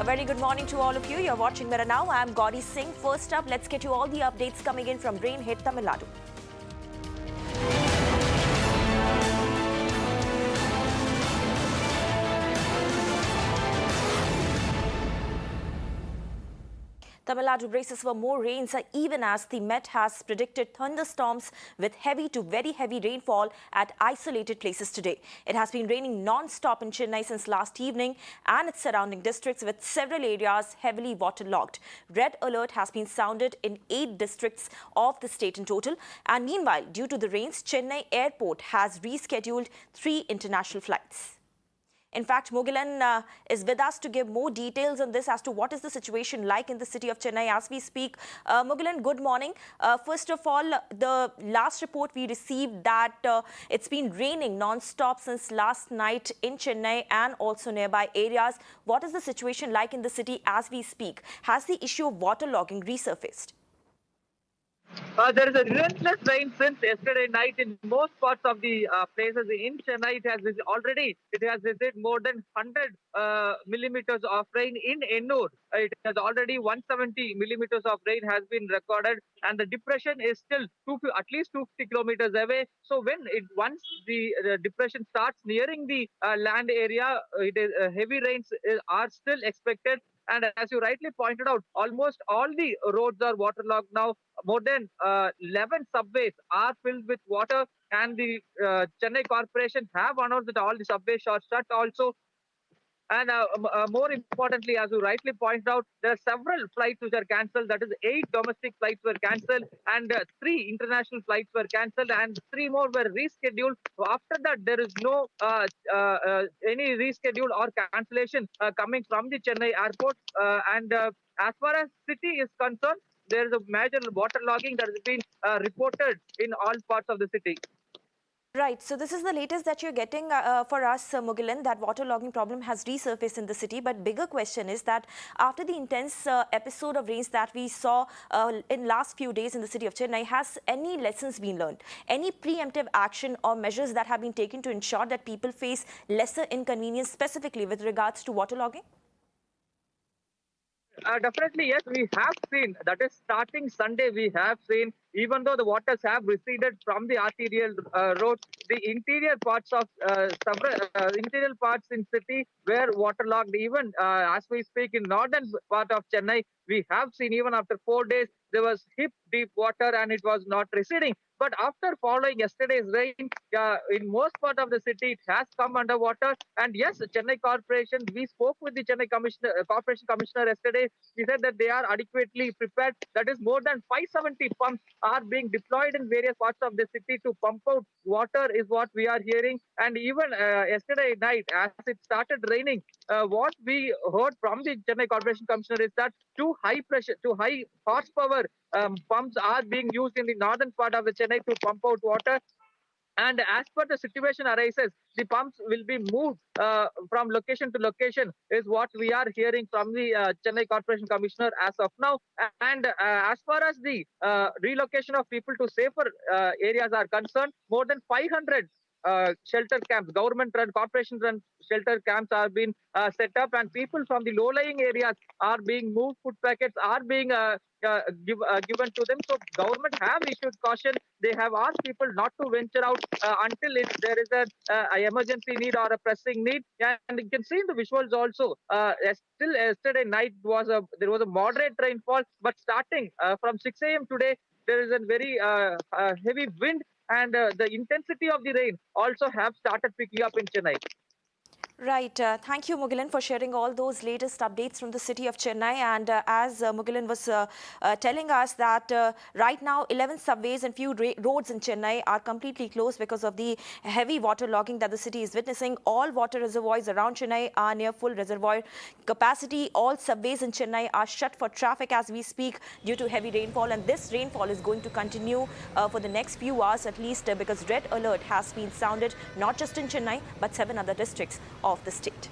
very good morning to all of you. You're watching Mirror Now. I'm Gauri Singh. First up, let's get you all the updates coming in from rain-hit Tamil Nadu. Tamil Nadu braces for more rains even as the Met has predicted thunderstorms with heavy to very heavy rainfall at isolated places today. It has been raining non-stop in Chennai since last evening and its surrounding districts, with several areas heavily waterlogged. Red alert has been sounded in 8 districts of the state in total. And meanwhile, due to the rains, Chennai Airport has rescheduled 3 international flights. In fact, Mugilan is with us to give more details on this as to what is the situation like in the city of Chennai as we speak. Mugilan, good morning. First of all, the last report we received that it's been raining non-stop since last night in Chennai and also nearby areas. What is the situation like in the city as we speak? Has the issue of waterlogging resurfaced? There is a relentless rain since yesterday night in most parts of the places in Chennai. It has visited more than 100 millimeters of rain in Ennore. It has already 170 millimeters of rain has been recorded, and the depression is still at least 250 kilometers away. So once the depression starts nearing the land area, heavy rains are still expected. And as you rightly pointed out, almost all the roads are waterlogged now. More than 11 subways are filled with water, and the Chennai Corporation have announced that all the subways are shut also. And more importantly, as you rightly pointed out, there are several flights which are cancelled. That is, 8 domestic flights were cancelled, and 3 international flights were cancelled, and 3 more were rescheduled. After that, there is no any reschedule or cancellation coming from the Chennai airport. As far as city is concerned, there is a major waterlogging that has been reported in all parts of the city. Right. So this is the latest that you're getting for us, Mugilan, that waterlogging problem has resurfaced in the city. But bigger question is that after the intense episode of rains that we saw in last few days in the city of Chennai, has any lessons been learned? Any preemptive action or measures that have been taken to ensure that people face lesser inconvenience, specifically with regards to waterlogging? Definitely, yes, we have seen. That is, starting Sunday, we have seen, even though the waters have receded from the arterial roads, the interior parts of interior parts in city were waterlogged. Even as we speak, in northern part of Chennai, we have seen even after 4 days, there was hip deep water and it was not receding. But after following yesterday's rain, in most part of the city, it has come underwater. And yes, Chennai Corporation, we spoke with the Chennai Corporation Commissioner yesterday. He said that they are adequately prepared. That is, more than 570 pumps are being deployed in various parts of the city to pump out water, is what we are hearing. And even yesterday night, as it started raining, what we heard from the Chennai Corporation Commissioner is that two high horsepower pumps are being used in the northern part of the Chennai to pump out water. And as per the situation arises, the pumps will be moved from location to location, is what we are hearing from the Chennai Corporation Commissioner as of now. And as far as the relocation of people to safer areas are concerned, more than 500 shelter camps, government-run, corporation-run shelter camps are being set up, and people from the low-lying areas are being moved. Food packets are being given to them. So government have issued caution. They have asked people not to venture out until there is an emergency need or a pressing need. And you can see in the visuals also. Still yesterday night there was a moderate rainfall, but starting from 6 a.m. today, there is a very heavy wind, and the intensity of the rain also have started picking up in Chennai. Right. Thank you, Mugilan, for sharing all those latest updates from the city of Chennai. And as Mugilan was telling us that right now 11 subways and few roads in Chennai are completely closed because of the heavy waterlogging that the city is witnessing. All water reservoirs around Chennai are near full reservoir capacity. All subways in Chennai are shut for traffic as we speak due to heavy rainfall. And this rainfall is going to continue for the next few hours at least because red alert has been sounded not just in Chennai but 7 other districts of the state.